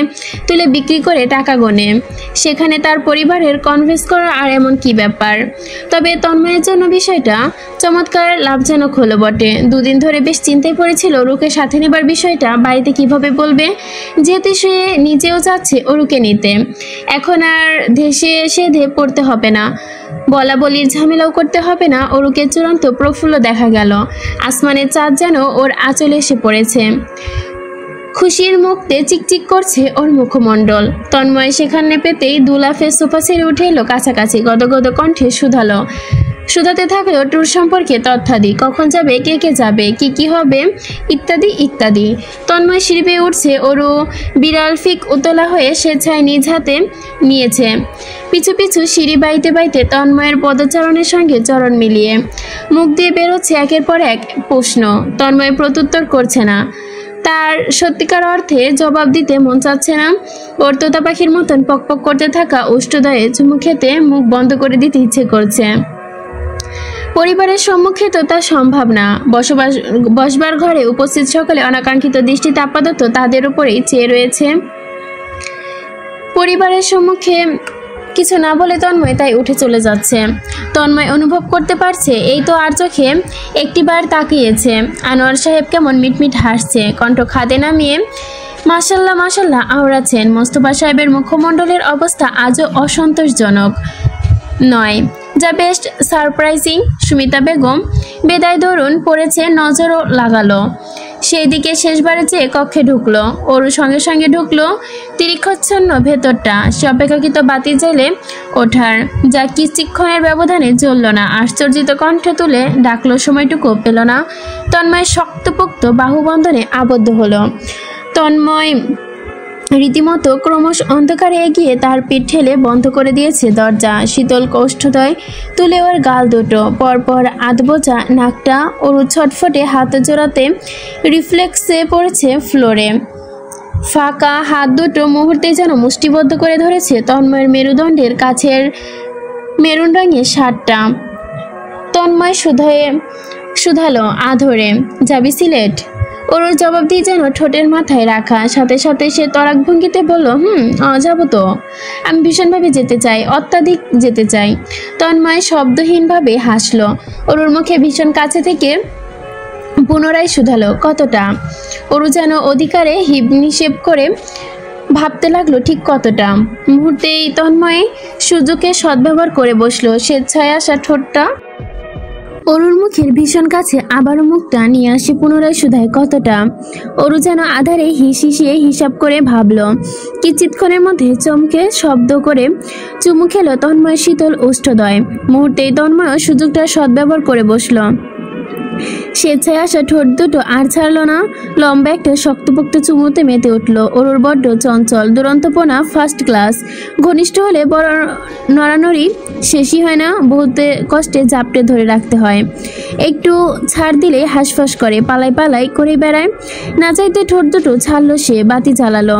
তুলে বিক্রি করে টাকা গোনে। সেখানে তার পরিবারের কনভিন্স করা আর এমন কি ব্যাপার? তবে তন্ময়ের জন্য বিষয়টা চমৎকার লাভজনক হলো বটে। 2 দিন ধরে বেশ চিন্তায় পড়েছিল অরুকে সাথে নেবার বিষয়টা। বাড়িতে কিভাবে বলবে, যেহেতু সে নিজেও চাচ্ছে অরুকে নিতে। এখন আর ধেসে সেধে পড়তে হবে না, বলা বলির ঝামেলাও করতে হবে না। অরুকে চূড়ান্ত প্রফুল্ল দেখা গেল। আসমানের চাঁদ যেন ওর আঁচলে এসে পড়েছে। খুশির মুখতে চিকচিক করছে ওর মুখমণ্ডল। তন্ময় সেখানে পেতেই দুলাফে সোফা ছেড়ে উঠে এলো কাছাকাছি। গদগদ কণ্ঠে শুধাতে থাকলো ট্যুর সম্পর্কে তথ্যাদি, কখন যাবে, কে কে যাবে, কি কি হবে, ইত্যাদি ইত্যাদি। তন্ময় সিঁড়ি বেয়ে উঠছে। ওরও বিড়াল ফিক উতলা হয়ে স্বেচ্ছায় নিজ হাতে নিয়েছে। পিছু পিছু সিঁড়ি বাইতে বাইতে তন্ময়ের পদচারণের সঙ্গে চরণ মিলিয়ে মুখ দিয়ে বেরোচ্ছে একের পর এক প্রশ্ন। তন্ময় প্রত্যুত্তর করছে না। তার সত্যিকার অর্থে জবাব দিতে মন চাচ্ছে না। ওর তোতা পাখির মতন পকপক করতে থাকা উষ্ঠদয়ে চুমু খেতে মুখ বন্ধ করে দিতে ইচ্ছে করছে। পরিবারের সম্মুখে তো তা সম্ভব না। বসবার ঘরে উপস্থিত সকলে অনাকাঙ্ক্ষিত দৃষ্টিতে আপাতত তাদের উপরেই চেয়ে রয়েছে। পরিবারের সম্মুখে কিছু না বলে তন্ময় তাই উঠে চলে যাচ্ছে। তন্ময় অনুভব করতে পারছে এই তো আর চোখে একটিবার তাকিয়েছে। আনোয়ার সাহেব কেমন মিটমিট হাসছে, কণ্ঠ খাদে নামিয়ে মাশাল্লাহ মাশাল্লাহ আওড়াচ্ছেন। মোস্তফা সাহেবের মুখমণ্ডলের অবস্থা আজও অসন্তোষজনক নয়, যা বেস্ট সারপ্রাইজিং। সুমিতা বেগম বেদায় দরুন পড়েছে, নজরও লাগালো সেই দিকে। শেষবারে চেয়ে কক্ষে ঢুকলো। ওরও সঙ্গে সঙ্গে ঢুকলো। তিরিক্ষচ্ছন্ন ভেতরটা। সে অপেক্ষাকৃত বাতি জ্বেলে ওঠার, যা কিছুক্ষণের ব্যবধানে জ্বলল না। আশ্চর্যিত কণ্ঠে তুলে ডাকলো, সময়টুকু পেল না। তন্ময় শক্তপোক্ত বাহুবন্ধনে আবদ্ধ হলো। তন্ময় রীতিমতো ক্রমশ অন্ধকারে এগিয়ে তার পিঠ ঠেলে বন্ধ করে দিয়েছে দরজা। শীতল কৌষ্ঠদয় তুলে ওর গাল দুটো, পরপর আধবোজা নাকটা ওর ছটফটে হাত জোড়াতে রিফ্লেক্সে পড়েছে ফ্লোরে। ফাঁকা হাত দুটো মুহূর্তে যেন মুষ্টিবদ্ধ করে ধরেছে তন্ময়ের মেরুদণ্ডের কাছের মেরুন রঙের শার্টটা। তন্ময় শুধালো আধরে, যাবি সিলেট? ওর জবাব দিয়ে যেন ঠোঁটের মাথায় রাখা। সাথে সাথে সে তরাক ভঙ্গিতে বলল, যাবো তো, আমি ভীষণভাবে যেতে চাই, অত্যাধিক যেতে চাই। তন্ময় শব্দহীনভাবে হাসলো। ওর মুখে ভীষণ কাছে থেকে পুনরায় শুধালো, কতটা? ওরু যেন অধিকারে হিসেব করে ভাবতে লাগলো ঠিক কতটা। মুহূর্তেই তন্ময় সুযোগে সদ্ব্যবহার করে বসলো। স্বেচ্ছায় আসা ঠোঁটটা অরুর মুখের ভীষণ কাছে আবারও মুখটা নিয়ে আসে পুনরায় শুধায়, কতটা? অরু যেন আধারে হিসিয়ে হিসাব করে ভাবল। কিঞ্চিৎক্ষণের মধ্যে চমকে শব্দ করে চুমু খেলো তন্ময় শীতল ওষ্ঠদয়। মুহূর্তেই তন্ময় সুযোগটা সদ্ব্যবহার করে বসল। স্বেচ্ছায় আসা ঠোঁট দুটো আর ছাড়ল না। লম্বা একটা শক্তপোক্ত চুমুতে মেতে উঠল। ওরুর বড্ড চঞ্চল, দুরন্তপনা ফার্স্ট ক্লাস। ঘনিষ্ঠ হলে বড় নড়ানড়ি শেষই হয় না, বহুতে কষ্টে জাপটে ধরে রাখতে হয়। একটু ছাড় দিলে হাঁসফাঁস করে, পালাই পালাই করে বেড়ায়। না চাইতে ঠোঁট দুটো ছাড়ল সে। বাতি জ্বালালো।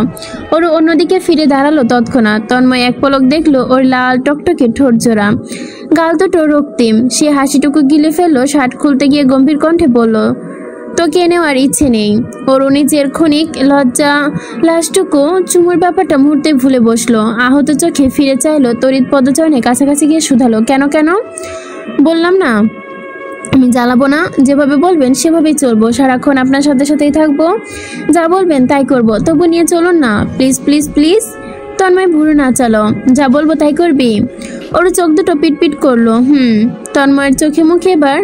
ওরু অন্যদিকে ফিরে দাঁড়ালো তৎক্ষণাৎ। তন্ময় এক পলক দেখলো ওর লাল টকটকে ঠোঁট জোড়া, গাল দুটো রক্তিম। সে হাসিটুকু গিলে ফেললো। শার্ট খুলতে গিয়ে গম্ভীর কণ্ঠে বলল, তোকে নেওয়ার ইচ্ছে নেই। ওর নিজের ক্ষণিক লজ্জা লাশটুকু চুমুর ব্যাপারটা মুহূর্তে ভুলে বসলো। আহত চোখে ফিরে চাইলো, তড়িৎ পদচরণে কাছাকাছি গিয়ে শুধালো, কেন কেন? বললাম না আমি জ্বালাবো না, যেভাবে বলবেন সেভাবেই চলবো, সারাক্ষণ আপনার সাথে সাথেই থাকবো, যা বলবেন তাই করব, তবু নিয়ে চলুন না প্লিজ প্লিজ প্লিজ। তন্ময় ভুরু নাচালো, যা বলবো তাই করবি? ওর চোখ দুটো পিটপিট করলো। তন্ময়ের চোখে মুখে এবার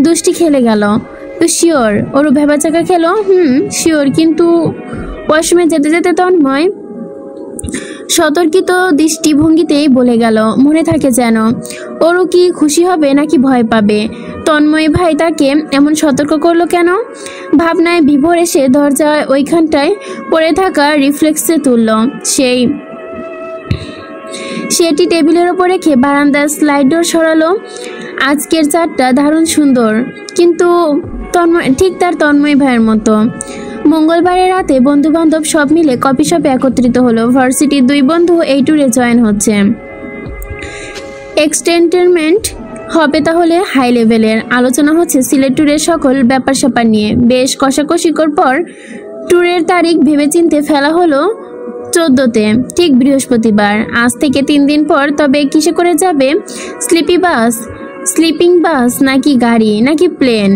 দুষ্টি খেলে গেল। তো শিওর? ওরও ভেবাচাকা খেলো। শিওর। কিন্তু ওয়াশরুমে যেতে যেতে তন্ময় সতর্কিত দৃষ্টিভঙ্গিতেই বলে গেল, মনে থাকে যেন। ওরও কি খুশি হবে নাকি ভয় পাবে? তন্ময় ভাই তাকে এমন সতর্ক করলো কেন? ভাবনায় বিভোর এসে দরজায় ওইখানটায় পড়ে থাকা রিফ্লেক্সে তুলল। সেটি টেবিলের ওপর রেখে বারান্দার স্লাইড ডোর সরালো। আজকের চারটা দারুণ সুন্দর, কিন্তু ঠিক তার তন্ময় ভাইয়ের মতো। মঙ্গলবারের রাতে বন্ধু বান্ধব সব মিলে কফি শপে একত্রিত হলো। ভার্সিটির 2 বন্ধু এই ট্যুরে জয়েন হচ্ছে। এক্সটেন্টারমেন্ট হবে তাহলে হাই লেভেলের। আলোচনা হচ্ছে সিলেট ট্যুরের সকল ব্যাপার স্যাপার নিয়ে। বেশ কষাকষিকর পর ট্যুরের তারিখ ভেবেচিন্তে ফেলা হলো 14তে, ঠিক বৃহস্পতিবার। আজ থেকে 3 দিন পর। তবে কিসে করে যাবে? স্লিপিং বাস নাকি গাড়ি নাকি প্লেন?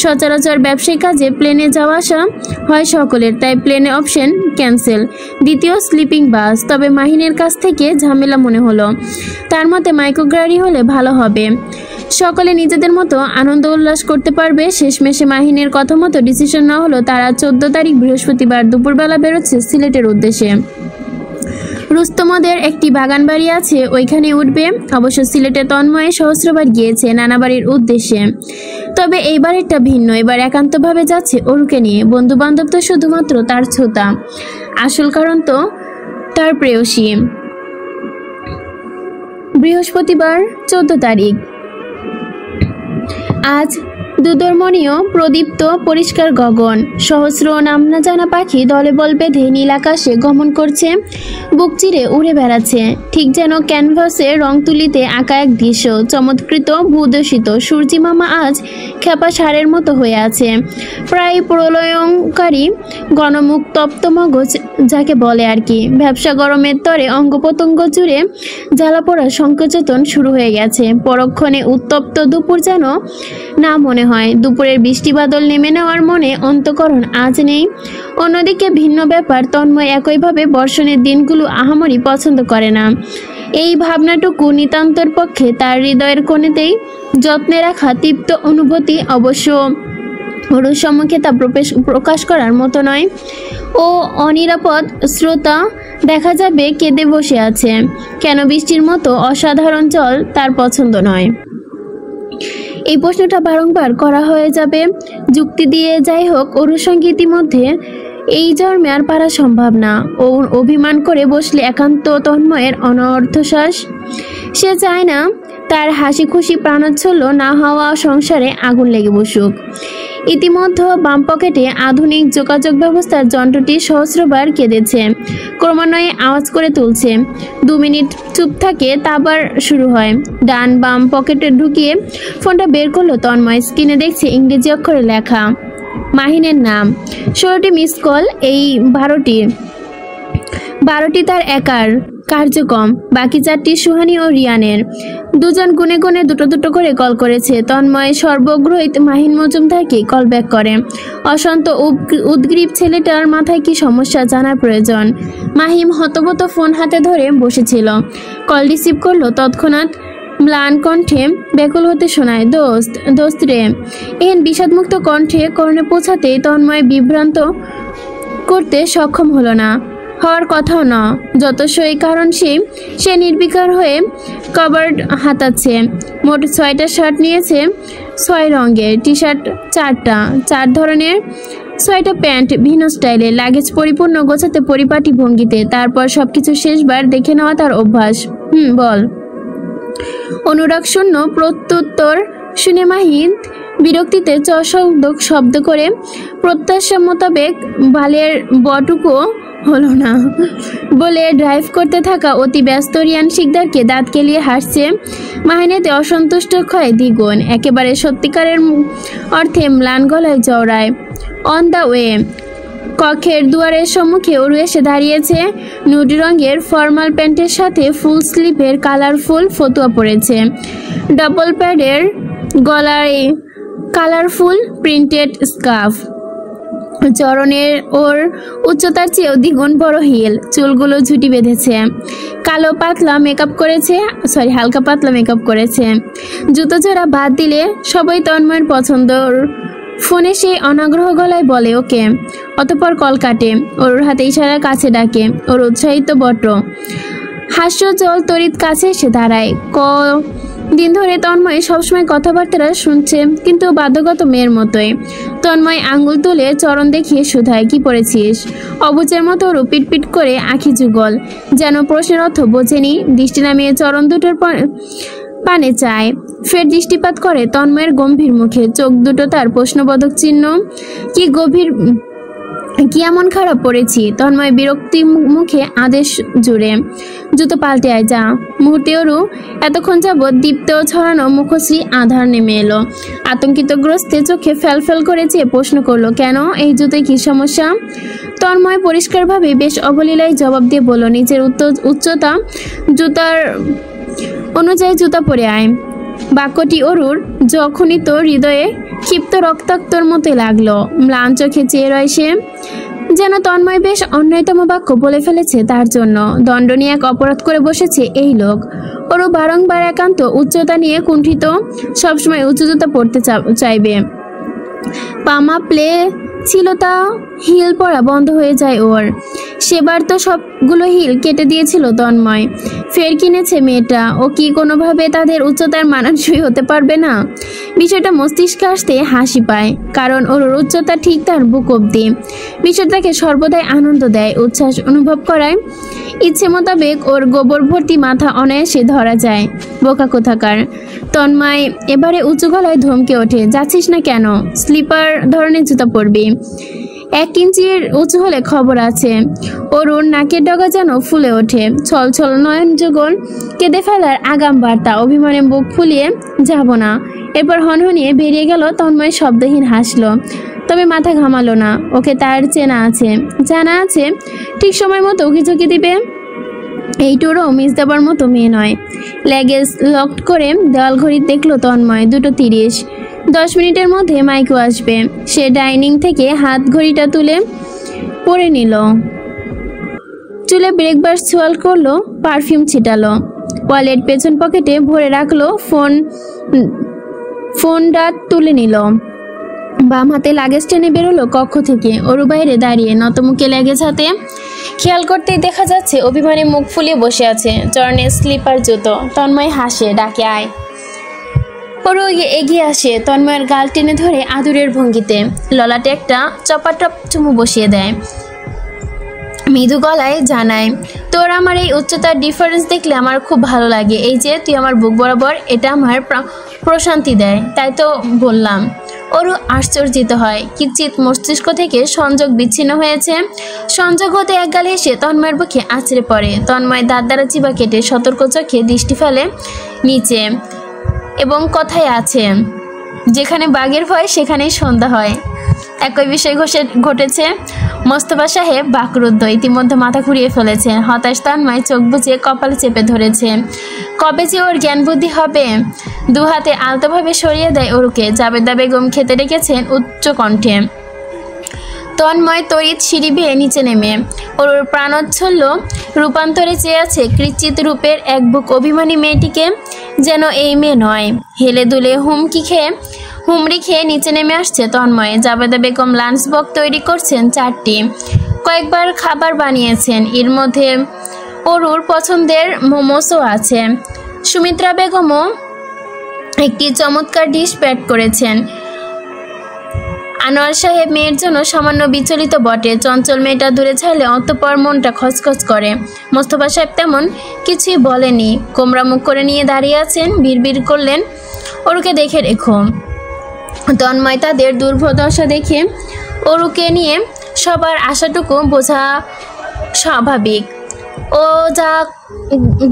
সচরাচর ব্যবসায়িক কাজে প্লেনে যাওয়া আসা হয় সকলের, তাই প্লেনে অপশন ক্যান্সেল। দ্বিতীয় স্লিপিং বাস। তবে মাহিনের কাছ থেকে ঝামেলা মনে হলো। তার মতে মাইক্রো গাড়ি হলে ভালো হবে, সকলে নিজেদের মতো আনন্দ উল্লাস করতে পারবে। শেষমেশে মাহিনের কথা মতো ডিসিশন না হলো তারা 14 তারিখ বৃহস্পতিবার দুপুরবেলা বেরোচ্ছে সিলেটের উদ্দেশ্যে। রুস্তমদের একটি বাগান বাড়ি আছে, ওইখানে উঠবে। অবশ্য সিলেটে তন্ময়ে সহস্রবার গিয়েছে নানা বাড়ির উদ্দেশ্যে, তবে এই বাড়িটা ভিন্ন। এবার একান্তভাবে যাচ্ছে অরুকে নিয়ে। বন্ধু বান্ধব তো শুধুমাত্র তার ছোতা, আসল কারণ তো তার প্রেয়সী। বৃহস্পতিবার 14 তারিখ। আজ দুদর্মণীয় প্রদীপ্ত পরিষ্কার গগন, সহস্র নাম না জানা পাখি দলে বল বেঁধে নীল আকাশে গমন করছে, বুক চিরে উড়ে বেড়াচ্ছে, ঠিক যেন ক্যানভাসে রং তুলিতে আঁকা এক দৃশ্য। চমৎকৃত ভূদূষিত সূর্যি মামা আজ খেপা সারের মতো হয়ে আছে, প্রায় প্রলয়ঙ্কারী গণমুখ তপ্ত মগজ যাকে বলে আর কি। ব্যবসা গরমের তরে অঙ্গ প্রত্যঙ্গ জুড়ে জ্বালাপোড়া সংকোচন শুরু হয়ে গেছে। পরক্ষণে উত্তপ্ত দুপুর যেন না মনে হয়। দুপুরের বৃষ্টি বাদল নেমে নেওয়ার মনে অন্তঃকরণ আজ নেই। অন্যদিকে ভিন্ন ব্যাপার, তন্ময় একইভাবে বর্ষণের দিনগুলো আহামরি পছন্দ করে না। এই ভাবনাটুকু নিতান্তর পক্ষে তার হৃদয়ের কোণেতেই যত্নে রাখা তৃপ্ত অনুভূতি। অবশ্য ওর সম্মুখে তা প্রকাশ করার মতো নয়। ও অনিরাপদ শ্রোতা, দেখা যাবে কেঁদে বসে আছে। কেন বৃষ্টির মতো অসাধারণ জল তার পছন্দ নয়? এই প্রশ্নটা বারংবার করা হয়ে যাবে যুক্তি দিয়ে। যাই হোক, ওর সঙ্গে ইতিমধ্যে এই জন্মে আর পারা সম্ভব না। ও অভিমান করে বসলে একান্ত তন্ময়ের অনর্থশ্বাস। সে চায় না তার হাসি খুশি প্রাণোচ্ছল্য না হওয়া সংসারে আগুন লেগে বসুক। ইতিমধ্যে বাম পকেটে আধুনিক যোগাযোগ ব্যবস্থার যন্ত্রটি সহস্রবার কেঁদেছে, ক্রমান্বয়ে আওয়াজ করে তুলছে। 2 মিনিট চুপ থাকে, তা আবার শুরু হয়। ডান বাম পকেটে ঢুকিয়ে ফোনটা বের করলো তন্ময়। স্ক্রিনে দেখছে ইংরেজি অক্ষরে লেখা মাহিনের নাম। 16টি মিস কল, এই 12টি তার একার কার্যক্রম, বাকি 4টি সুহানি ও রিয়ানের। দুজন গুনে গুনে দুটো দুটো করে কল করেছে। তন্ময় সর্বগ্রহিত মাহিন মজুমদারকে কল ব্যাক করে। অশান্ত উদ্গ্রীব ছেলেটার মাথায় কি সমস্যা জানার প্রয়োজন। মাহিম হতবত ফোন হাতে ধরে বসেছিল। কল রিসিভ করলো তৎক্ষণাৎ ম্লান কণ্ঠে ব্যাকুল হতে শোনায়, দোস্ত রে। এহেন বিষাদমুক্ত কণ্ঠে কর্ণে পৌঁছাতেই তন্ময় বিভ্রান্ত করতে সক্ষম হলো না, হওয়ার কথাও না যতসই। কারণ সে নির্বিকার হয়ে কভার্ড হাতাচ্ছে। মোট 6টা শার্ট নিয়েছে, 6 রঙের, টি শার্ট 4টা, 4 ধরনের, 6টা প্যান্ট ভিন্ন স্টাইলে, লাগেজ পরিপূর্ণ গোছাতে পরিপাটি ভঙ্গিতে। তারপর সবকিছু শেষবার দেখে নেওয়া তার অভ্যাস। বল। অনুরাগ শূন্য প্রত্যুত্তর শুনে মাহিন বিরক্তিতে শব্দ করে প্রত্যাশা মোতাবেক বালের বটুকু হলো না বলে ড্রাইভ করতে থাকা অতি ব্যস্ত রিয়ান শিকদারকে দাঁত কেলিয়ে হাসছে। মাহিনেতে অসন্তুষ্ট ক্ষয় দ্বিগুণ, একেবারে সত্যিকারের অর্থে ম্লান গলায় জড়ায়। On the way. কক্ষের দুয়ারের সম্মুখে অরু এসে দাঁড়িয়েছে। নুড রঙের ফর্মাল প্যান্টের সাথে ফুল স্লিভের কালারফুল ফতুয়া পরেছে। ডাবল প্যাডের গলায় কালারফুল প্রিন্টেড স্কার্ফ। চরণের ওর উচ্চতার চেয়েও দ্বিগুণ বড় হিল। চুলগুলো ঝুটি বেঁধেছে। হালকা পাতলা মেকআপ করেছে। জুতো জোড়া বাদ দিলে সবাই তন্ময়ের পছন্দর। ফোনে সেই অনাগ্রহ গলায় বলে ওকে, অতঃপর কল কাটে। ওর হাতে ইশারার কাছে ডাকে। ওর উৎসাহিত বট হাস্যজল তড়িৎ কাছে এসে দাঁড়ায়। দিন ধরে তন্ময় সবসময় কথাবার্তা শুনছে, কিন্তু বাধ্যগত মেয়ের মতোই। তন্ময় আঙ্গুল তুলে চরণ দেখিয়ে শুধায়, কি পড়েছিস? অবুজের মতো ওর পিটপিট করে আঁখি যুগল, যেন প্রশ্নের অর্থ বোঝেনি। দৃষ্টি নামিয়ে চরণ দুটোর পানে চায়। ফের দৃষ্টিপাত করে তন্ময়ের গম্ভীর মুখে। চোখ দুটো তার প্রশ্নবোধক চিহ্ন। কি এমন খারাপ পড়েছি? তন্ময় বিরক্তি মুখে আদেশ জুড়ে, জুতো পাল্টে আয় যা। মুহূর্তে ওরু এতক্ষণ যাবৎ দীপ্ত ছড়ানো মুখশ্রী আধার নেমে এলো। আতঙ্কিতগ্রস্তে চোখে ফেল করে চেয়ে প্রশ্ন করলো, কেন? এই জুতোয় কি সমস্যা? তন্ময় পরিষ্কারভাবে বেশ অবলীলায় জবাব দিয়ে বলল, নিচের উচ্চতা জুতার অনুযায়ী জুতা পরে আয়। বাক্যটি অরুর যখনই তো হৃদয়ে ক্ষিপ্ত রক্তাক্তর মতো লাগলো। ম্লান চোখে চেয়ে রয় সে, যেন তন্ময় বেশ অন্যায়তম বাক্য বলে ফেলেছে তার জন্য। দণ্ডনীয় এক অপরাধ করে বসেছে এই লোক। ওরও বারংবার একান্ত উচ্চতা নিয়ে কুণ্ঠিত, সবসময় উঁচু জুতা পরতে চাইবে। পামা প্লে ছিল, তা হিল পরা বন্ধ হয়ে যায় ওর। সেবার তো সবগুলো হিল কেটে দিয়েছিল তন্ময়। ফের কিনেছে মেয়েটা। ও কি কোনোভাবে তাদের উচ্চতার মানানসই হতে পারবে না? বিষয়টা মস্তিষ্কে আসতে হাসি পায়, কারণ ওর উচ্চতা ঠিক তার বুক অব্দি। বিষয়টাকে সর্বদাই আনন্দ দেয়, উচ্ছ্বাস অনুভব করায়। ইচ্ছে মোতাবেক ওর গোবর ভর্তি মাথা অনায়াসে ধরা যায়। বোকা কোথাকার। তন্ময় এবারে উঁচু গলায় ধমকে ওঠে, যাচ্ছিস না কেন? স্লিপার ধরনের জুতা পরবি। 1 ইঞ্চির উঁচু হলে খবর আছে। অরুণ নাকের ডগা যেন ফুলে ওঠে। ছল নয়ন যুগল কেঁদে ফেলার আগাম বার্তা। অভিমানে বুক ফুলিয়ে, যাব না। এরপর হনহনিয়ে বেরিয়ে গেল। তন্ময় শব্দহীন হাসলো, তবে মাথা ঘামালো না। ওকে তার জানা আছে ঠিক সময় মতো ঝুঁকি দিবে। এইটুরও মিস দেবার মতো মেয়ে নয়। ল্যাগেজ লক করে দেওয়াল ঘড়ি দেখলো তন্ময়, 2:30। 10 মিনিটের মধ্যে মাইকো আসবে। সে ডাইনিং থেকে হাত ঘড়িটা তুলে পরে নিল। চুলে ব্রেকবাস্ট ছোয়াল করলো, পারফিউম ছিটালো। ওয়ালেট পেছন পকেটে ভরে রাখলো। ফোনটা তুলে নিল। বাম হাতে লাগেজ টেনে বেরোলো কক্ষ থেকে। ওর বাইরে দাঁড়িয়ে নতমুখে লাগেজ হাতে। খেয়াল করতেই দেখা যাচ্ছে অভিমানে মুখ ফুলিয়ে বসে আছে। চরণে স্লিপার জুতো। তন্ময় হাসে, ডাকে আয়। ওরও এগিয়ে আসে। তন্ময়ের গাল টেনে ধরে আদুরের ভঙ্গিতে ললাটে একটা চপাটপ চুমু বসিয়ে দেয়। মৃদু গলায় জানায়, তোর আমার এই উচ্চতার ডিফারেন্স দেখলে আমার খুব ভালো লাগে। এই যে তুই আমার বুক বরাবর, এটা আমার প্রশান্তি দেয়। তাই তো বললাম। ওরও আশ্চর্যিত হয়। কিঞ্চিত মস্তিষ্ক থেকে সংযোগ বিচ্ছিন্ন হয়েছে। সংযোগ হতে এক গালে এসে তন্ময়ের বুকে আছড়ে পড়ে। তন্ময় দাঁত দ্বারা চিবা কেটে সতর্ক চোখে দৃষ্টি ফেলে নিচে। এবং কথায় আছে, যেখানে বাঘের ভয় সেখানেই সন্ধ্যা হয়। একই বিষয় ঘটেছে। মোস্তফা সাহেব বাকরুদ্ধ, ইতিমধ্যে মাথা ঘুরিয়ে ফেলেছে। হতাশ তন্ময় চোখ বুজে কপালে চেপে ধরেছে। কবে যে ওর জ্ঞান বুদ্ধি হবে? 2 হাতে আলতোভাবে সরিয়ে দেয় ওরুকে। জাবেদা বেগম খেতে রেখেছেন উচ্চ কণ্ঠে। তন্ময় তড়িৎ সিঁড়ি বেয়ে নিচে নেমে ওর প্রাণোচ্ছল্য রূপান্তরে চেয়ে আছে কৃচ্ছিত রূপের এক বুক অভিমানী মেয়েটিকে। যেন এই মেয়ে নয়। হেলে দুলে হুমড়ি খেয়ে নিচে নেমে আসছে তন্ময়। জাবেদা বেগম লাঞ্চ বক্স তৈরি করছেন 4টি। কয়েকবার খাবার বানিয়েছেন। এর মধ্যে অরুর পছন্দের মোমোসও আছে। সুমিত্রা বেগমও একটি চমৎকার ডিশ প্যাক করেছেন। আনোয়ার সাহেব মেয়ের জন্য সামান্য বিচলিত বটে। চঞ্চল মেয়েটা দূরে ছাড়লে অতঃপর মনটা খচখচ করে। মোস্তফা সাহেব তেমন কিছুই বলেনি। কোমরা মুখ করে নিয়ে দাঁড়িয়ে আছেন। বিড়বিড় করলেন, ওরুকে দেখে রেখো। তন্ময় তাদের দুর্ভদশা দেখে ওরুকে নিয়ে সবার আশাটুকু বোঝা স্বাভাবিক। ও যা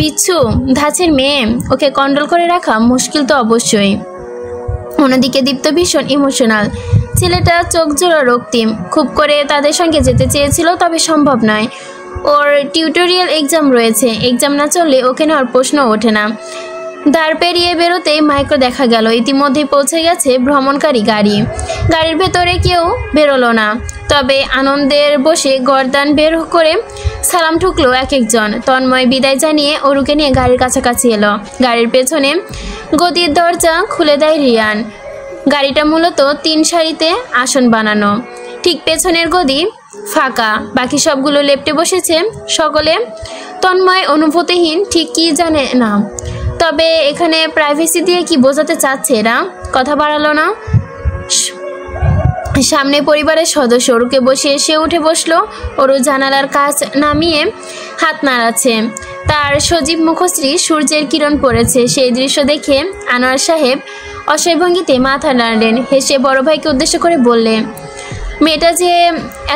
বিচ্ছু ধাঁচের মেয়ে, ওকে কন্ট্রোল করে রাখা মুশকিল তো অবশ্যই। অন্যদিকে দীপ্ত ভীষণ ইমোশনাল। ছেলেটা চোখ জোড়া রক্তিম, খুব করে তাদের সঙ্গে যেতে চেয়েছিল, তবে সম্ভব নয়। ওর টিউটোরিয়াল এক্সাম রয়েছে, এক্সাম না চললে ওকে নেওয়ার প্রশ্ন ওঠে না। দ্বার পেরিয়ে বেরোতেই মাইক্রো দেখা গেল, ইতিমধ্যেই পৌঁছে গেছে ভ্রমণকারী গাড়ি। গাড়ির ভেতরে কেউ বেরোলো না, তবে আনন্দের বসে গর্দান বের করে সালাম ঠুকলো এক একজন। তন্ময় বিদায় জানিয়ে অরুকে নিয়ে গাড়ির কাছাকাছি এলো। গাড়ির পেছনে গদির দরজা খুলে দেয় রিয়ান। গাড়িটা মূলত 3 সারিতে আসন বানানো, ঠিক পেছনের গদি ফাঁকা, বাকি সবগুলো লেপ্টে বসেছে সকলে। তন্ময় অনুভূতিহীন, ঠিক কি জানে না, তবে এখানে প্রাইভেসি দিয়ে কি বোঝাতে চাচ্ছে এরা। কথা বাড়ালো না। সামনে পরিবারের সদস্য অরুকে বসিয়ে সে উঠে বসলো। অরু জানালার কাছ নামিয়ে হাত নাড়াচ্ছে, তার সজীব মুখশ্রী সূর্যের কিরণ পড়েছে। সেই দৃশ্য দেখে আনোয়ার সাহেব অসহায় ভঙ্গিতে মাথা নাড়লেন, হেসে বড় ভাইকে উদ্দেশ্য করে বললেন, মেয়েটা যে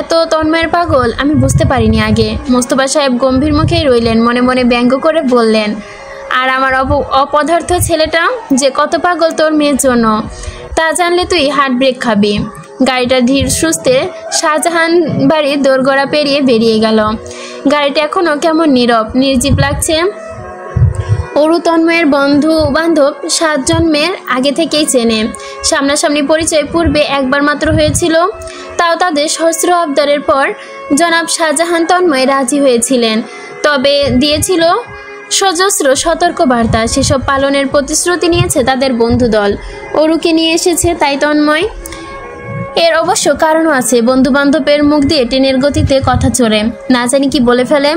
এত তন্ময়ের পাগল আমি বুঝতে পারিনি আগে। মোস্তফা সাহেব গম্ভীর মুখেই রইলেন, মনে মনে ব্যঙ্গ করে বললেন, আর আমার অপদার্থ ছেলেটা যে কত পাগল তোর মেয়ের জন্য তা জানলে তুই হার্ট ব্রেক খাবি। গাড়িটা ধীর সুস্থে শাহজাহান বাড়ির দোরগোড়া পেরিয়ে বেরিয়ে গেল। গাড়িটা এখনও কেমন নীরব নির্জীব লাগছে। অরু তন্ময়ের বন্ধু বান্ধব 7 জন্মের আগে থেকেই চেনে। সামনাসামনি পরিচয় পূর্বে একবার মাত্র হয়েছিল, তাও তাদের সহস্র আবদারের পর জনাব শাহজাহান তন্ময় রাজি হয়েছিলেন, তবে দিয়েছিল সজস্র সতর্ক বার্তা। সেসব পালনের প্রতিশ্রুতি নিয়েছে তাদের বন্ধু দল। অরুকে নিয়ে এসেছে তাই তন্ময়। এর অবশ্য কারণও আছে, বন্ধু বান্ধবের মুখ দিয়ে ট্রেনের গতিতে কথা চড়ে না জানি কি বলে ফেলে,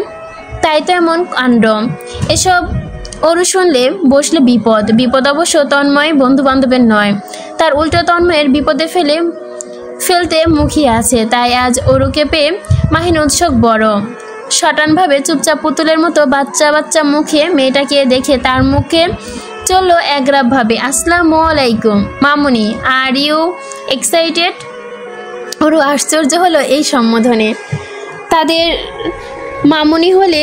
তাই তো এমন কাণ্ড। এসব অরু শুনলে বসলে বিপদ। বিপদ অবশ্য তন্ময় বন্ধু বান্ধবের নয়, তার উল্টো তন্ময়ের বিপদে ফেলতে মুখিয়ে আছে। তাই আজ অরুকে পেয়ে মাহিন উৎসুক বড়। শটানভাবে চুপচাপ পুতুলের মতো বাচ্চা বাচ্চা মুখে মেয়েটাকে দেখে তার মুখে চললো একরাবভাবে, আসসালামু আলাইকুম মামুনি, আর ইউ এক্সাইটেড? অরু আশ্চর্য হলো এই সম্বোধনে। তাদের মামুনি হলে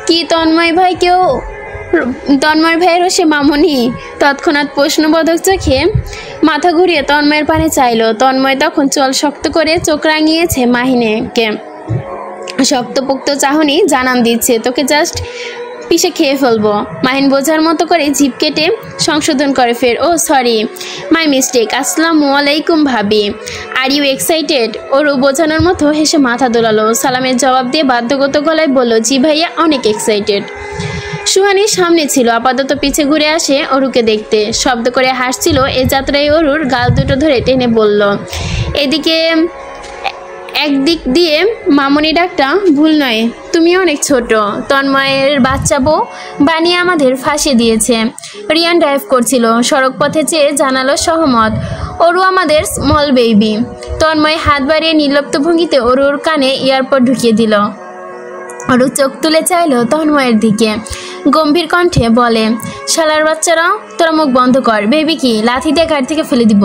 কি তন্ময় ভাইয়েরও সে মামুনি? তৎক্ষণাৎ প্রশ্নবোধক চোখে মাথা ঘুরিয়ে তন্ময়ের পানে চাইল। তন্ময় তখন চল শক্ত করে চোখ রাঙিয়েছে মাহিনেকে, শক্তপোক্ত চাহনি জানান দিচ্ছে, তোকে জাস্ট পিষে খেয়ে ফেলবো। মাহিন বোঝার মতো করে জিভ কেটে সংশোধন করে ফের, ও সরি মাই মিস্টেক, আসসালামু আলাইকুম ভাবি, আর ইউ এক্সাইটেড? ওরও বোঝানোর মতো হেসে মাথা দোলালো। সালামের জবাব দিয়ে বাধ্যগত গলায় বলল, জি ভাইয়া, অনেক এক্সাইটেড। সুহানির সামনে ছিল, আপাতত পিছে ঘুরে আসে অরুকে দেখতে, শব্দ করে হাসছিল। এ যাত্রায় অরুর গাল দুটো ধরে টেনে বলল, এদিকে একদিক দিয়ে মামনি ডাকটা ভুল নয়, তুমি অনেক ছোট, তন্ময়ের বাচ্চা বউ বানিয়ে আমাদের ফাঁসিয়ে দিয়েছে। রিয়ান ড্রাইভ করছিল, সড়ক পথে চেয়ে জানালো সহমত, অরু আমাদের স্মল বেবি। তন্ময় হাত বাড়িয়ে নির্লিপ্ত ভঙ্গিতে অরুর কানে ইয়ারপড ঢুকিয়ে দিল। অরু চোখ তুলে চাইল তন্ময়ের দিকে, গম্ভীর কণ্ঠে বলে, শালার বাচ্চারা তোরা মুখ বন্ধ কর, বেবি কি লাথি দিয়ে গাড়ি থেকে ফেলে দিব।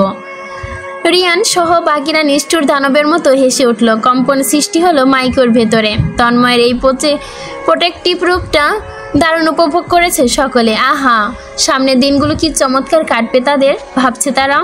রিয়ান সহ বাকিরা নিষ্ঠুর দানবের মতো হেসে উঠল। কম্পন সৃষ্টি হলো মাইকোর ভেতরে। তন্ময়ের এই প্রোটেক্টিভ রূপটা দারুণ উপভোগ করেছে সকলে। আহা, সামনের দিনগুলো কি চমৎকার কাটবে তাদের, ভাবছে তারা।